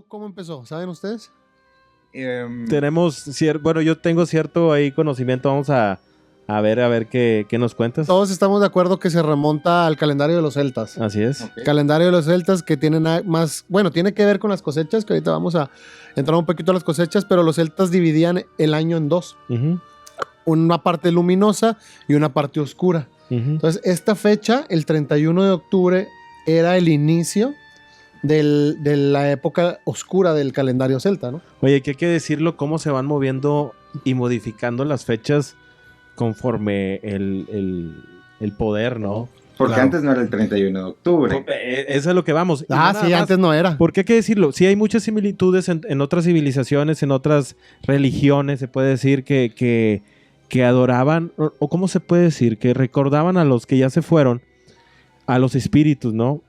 ¿Cómo empezó? ¿Saben ustedes? Bueno, yo tengo cierto ahí conocimiento. Vamos a ver qué nos cuentas. Todos estamos de acuerdo que se remonta al calendario de los celtas. Así es. Okay. Calendario de los celtas que tienen más... Bueno, tiene que ver con las cosechas, que ahorita vamos a entrar un poquito a las cosechas, pero los celtas dividían el año en dos. Uh-huh. Una parte luminosa y una parte oscura. Uh-huh. Entonces, esta fecha, el 31 de octubre, era el inicio de la época oscura del calendario celta, ¿no? Oye, que hay que decirlo, cómo se van moviendo y modificando las fechas conforme el poder, ¿no? Porque claro, antes no era el 31 de octubre. Eso es lo que vamos. Sí, antes no era. Porque hay que decirlo, sí hay muchas similitudes en otras civilizaciones, en otras religiones, se puede decir que adoraban, o cómo se puede decir, que recordaban a los que ya se fueron, a los espíritus, ¿no?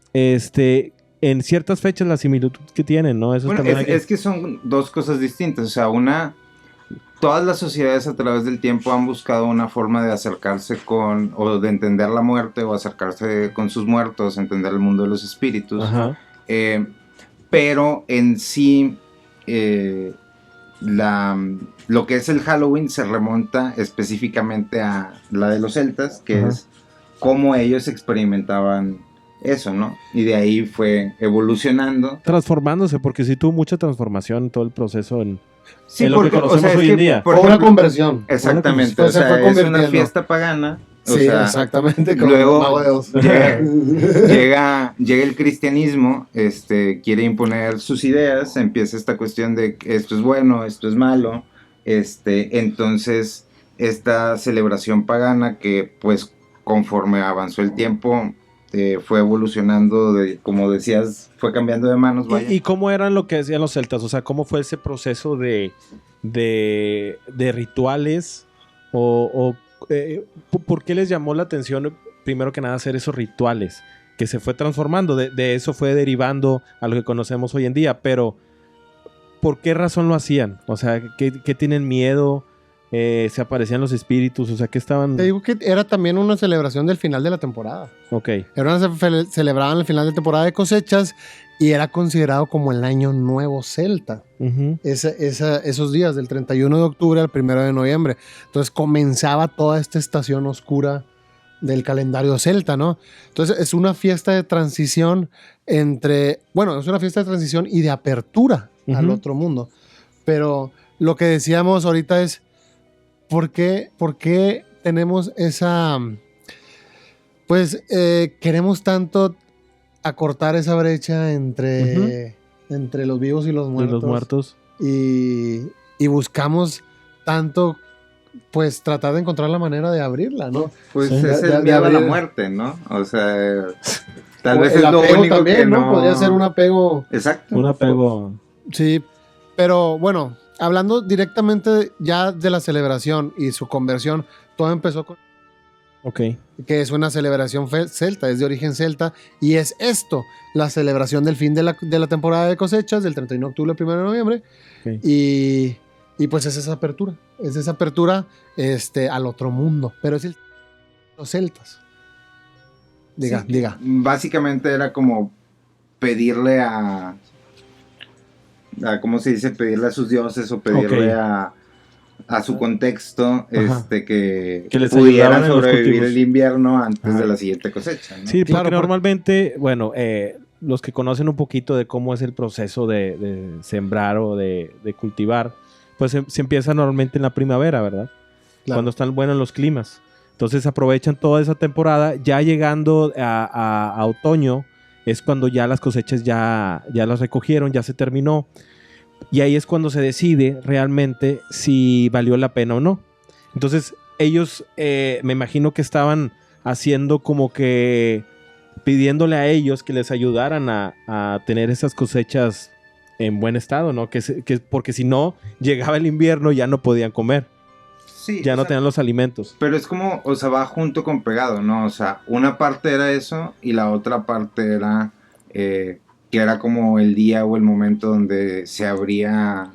En ciertas fechas la similitud que tienen, ¿no? Eso bueno, es que son dos cosas distintas. O sea, todas las sociedades a través del tiempo han buscado una forma de acercarse o de entender la muerte, o acercarse con sus muertos, entender el mundo de los espíritus. Pero en sí, lo que es el Halloween se remonta específicamente a la de los celtas, que es cómo ellos experimentaban eso, ¿no? Y de ahí fue evolucionando. Transformándose, porque sí tuvo mucha transformación en todo el proceso en lo que conocemos hoy en día. Por una conversión. Exactamente, o sea, es una fiesta pagana. Sí, exactamente. Luego llega el cristianismo, quiere imponer sus ideas, empieza esta cuestión de esto es bueno, esto es malo, entonces esta celebración pagana que pues conforme avanzó el tiempo fue evolucionando, como decías, fue cambiando de manos. Vaya. ¿Y cómo eran lo que decían los celtas? O sea, ¿cómo fue ese proceso de rituales? ¿Por qué les llamó la atención, primero que nada, hacer esos rituales? Que se fue transformando, de eso fue derivando a lo que conocemos hoy en día, pero ¿por qué razón lo hacían? O sea, ¿qué tienen miedo? ¿Se aparecían los espíritus? O sea, ¿qué estaban...? Te digo que era también una celebración del final de la temporada. Ok. Celebraban el final de temporada de cosechas y era considerado como el año nuevo celta. Uh-huh. Esos días, del 31 de octubre al 1 de noviembre. Entonces comenzaba toda esta estación oscura del calendario celta, ¿no? Entonces es una fiesta de transición es una fiesta de transición y de apertura al otro mundo. Pero lo que decíamos ahorita es, ¿por qué tenemos esa... Pues queremos tanto acortar esa brecha entre los vivos y los muertos? Y buscamos tanto, pues, tratar de encontrar la manera de abrirla, ¿no? Pues es el miedo a la muerte, ¿no? O sea, tal vez es lo único también, que no... Podría ser un apego... Exacto. Un apego... Sí, pero bueno... Hablando directamente ya de la celebración y su conversión, todo empezó con... Okay. Que es una celebración celta, es de origen celta, y es esto, la celebración del fin de la temporada de cosechas, del 31 de octubre al 1 de noviembre, okay. Y pues es esa apertura al otro mundo, pero es los celtas. Diga. Básicamente era como pedirle ¿cómo se dice? Pedirle a sus dioses o pedirle a su contexto que les pudieran sobrevivir el invierno antes de la siguiente cosecha, ¿no? Sí, claro, porque normalmente, bueno, los que conocen un poquito de cómo es el proceso de sembrar o de cultivar, pues se empieza normalmente en la primavera, ¿verdad? Claro. Cuando están buenos los climas. Entonces aprovechan toda esa temporada, ya llegando a otoño, es cuando ya las cosechas ya las recogieron, ya se terminó. Y ahí es cuando se decide realmente si valió la pena o no. Entonces ellos me imagino que estaban haciendo como que pidiéndole a ellos que les ayudaran a tener esas cosechas en buen estado, ¿no? Porque si no, llegaba el invierno, ya no podían comer. Sí, ya no tenían los alimentos. Pero es como, o sea, va junto con pegado, ¿no? O sea, una parte era eso y la otra parte era que era como el día o el momento donde se abría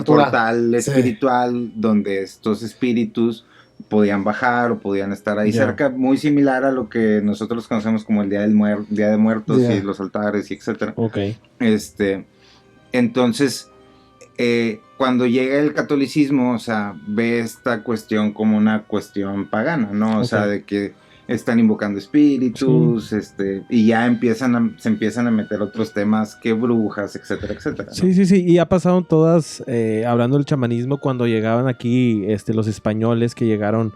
portal espiritual, donde estos espíritus podían bajar o podían estar ahí cerca, muy similar a lo que nosotros conocemos como el Día de Muertos y los altares y etcétera. Okay. Entonces, cuando llega el catolicismo, o sea, ve esta cuestión como una cuestión pagana, ¿no? O sea, de que están invocando espíritus, y ya se empiezan a meter otros temas que brujas, etcétera, etcétera, ¿no? Sí, y ha pasado en todas, hablando del chamanismo, cuando llegaban aquí los españoles que llegaron,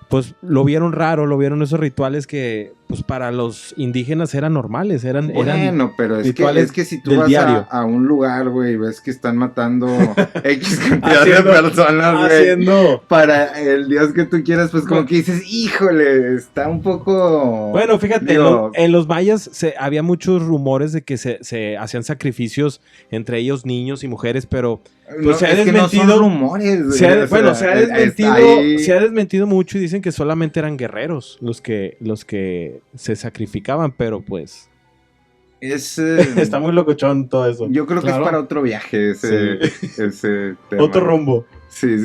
pues lo vieron raro, lo vieron esos rituales que pues para los indígenas eran normales, bueno, pero es que si tú vas a un lugar, güey, ves que están matando X cantidad de personas, güey, para el Dios que tú quieras, pues como que dices, híjole, está un poco... Bueno, fíjate, en los mayas había muchos rumores de que se hacían sacrificios entre ellos, niños y mujeres, pero pues no, se ha desmentido. Que no son rumores, güey. Se ha desmentido mucho y dicen que solamente eran guerreros los que se sacrificaban, pero pues está muy locochón todo eso. Yo creo que es para otro viaje ese tema. Otro rumbo. Sí.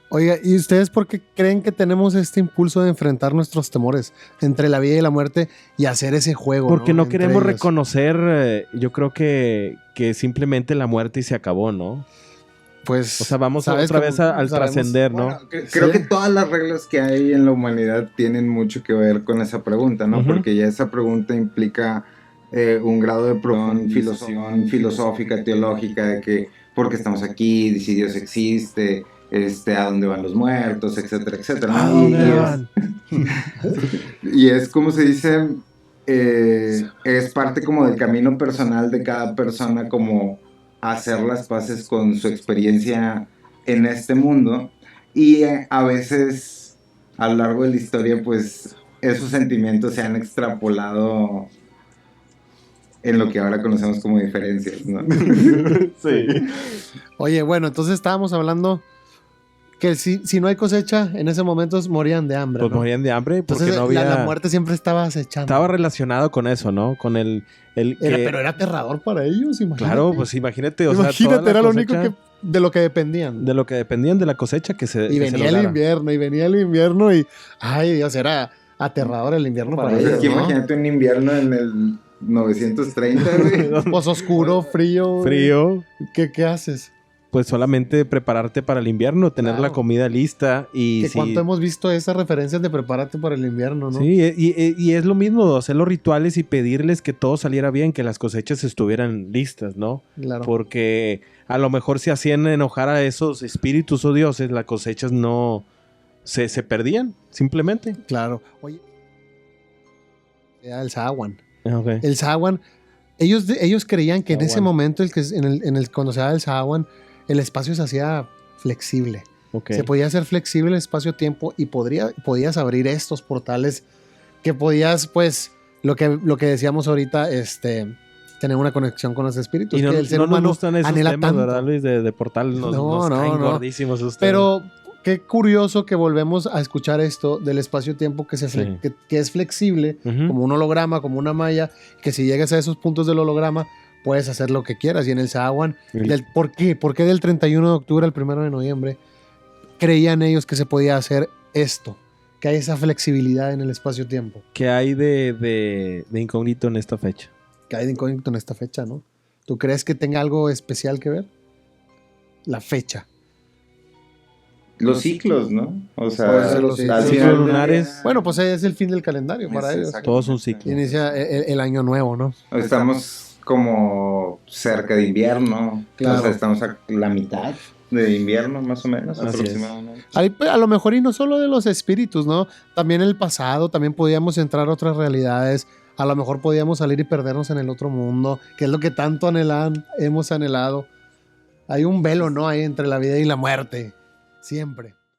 Oiga, ¿y ustedes por qué creen que tenemos este impulso de enfrentar nuestros temores entre la vida y la muerte y hacer ese juego? Porque no queremos reconocer, yo creo que simplemente la muerte y se acabó, ¿no? Pues, o sea, vamos otra vez al trascender, ¿no? Bueno, creo que todas las reglas que hay en la humanidad tienen mucho que ver con esa pregunta, ¿no? Porque ya esa pregunta implica un grado de profundización filosófica, teológica, de que por qué estamos aquí, si Dios existe, a dónde van los muertos, etcétera, etcétera, ¿no? Y es como se dice, es parte como del camino personal de cada persona, como hacer las paces con su experiencia en este mundo, y a veces a lo largo de la historia pues esos sentimientos se han extrapolado en lo que ahora conocemos como diferencias, ¿no? Sí. Oye, bueno, entonces estábamos hablando que si no hay cosecha, en ese momento morían de hambre, pues ¿no? Morían de hambre porque entonces, no había... la muerte siempre estaba acechando. Estaba relacionado con eso, ¿no? Con pero era aterrador para ellos, imagínate. Claro, pues imagínate. Imagínate, era lo único de lo que dependían. De lo que dependían de la cosecha que se... Y venía el invierno, y... Ay, Dios, era aterrador el invierno para ellos, ¿no? Imagínate un invierno en el 930, güey. Pues oscuro, frío. ¿Qué haces? Pues solamente prepararte para el invierno, tener la comida lista y... ¿Cuánto hemos visto esas referencias de prepárate para el invierno, no? Sí, y es lo mismo, hacer los rituales y pedirles que todo saliera bien, que las cosechas estuvieran listas, ¿no? Claro. Porque a lo mejor si hacían enojar a esos espíritus o dioses, las cosechas no... Se perdían, simplemente. Claro. Oye, el Sahuagin. Okay. El Sahuagin, ellos creían que en ese momento, cuando se daba el Sahuagin, el espacio se hacía flexible. Okay. Se podía hacer flexible el espacio-tiempo y podías abrir estos portales que podías, pues, lo que decíamos ahorita, tener una conexión con los espíritus. Y que el ser humano nos gustan esos anhela temas, tanto. ¿verdad, Luis? De portal nos caen gordísimos ustedes. Pero qué curioso que volvemos a escuchar esto del espacio-tiempo que es flexible, como un holograma, como una malla, que si llegas a esos puntos del holograma, puedes hacer lo que quieras. Y en el Sahuagin, ¿por qué? ¿Por qué del 31 de octubre al 1 de noviembre creían ellos que se podía hacer esto? Que hay esa flexibilidad en el espacio-tiempo. ¿Qué hay de incógnito en esta fecha? ¿Qué hay de incógnito en esta fecha, no? ¿Tú crees que tenga algo especial que ver? La fecha. Los ciclos, ¿no? O sea, los ciclos lunares. Bueno, pues es el fin del calendario para ellos. Todo es un ciclo. Inicia el año nuevo, ¿no? Estamos como cerca de invierno. Claro. O sea, estamos a la mitad de invierno, más o menos, aproximadamente. A lo mejor, y no solo de los espíritus, ¿no? También el pasado, también podíamos entrar a otras realidades. A lo mejor podíamos salir y perdernos en el otro mundo, que es lo que tanto hemos anhelado. Hay un velo, ¿no? Ahí entre la vida y la muerte. Siempre.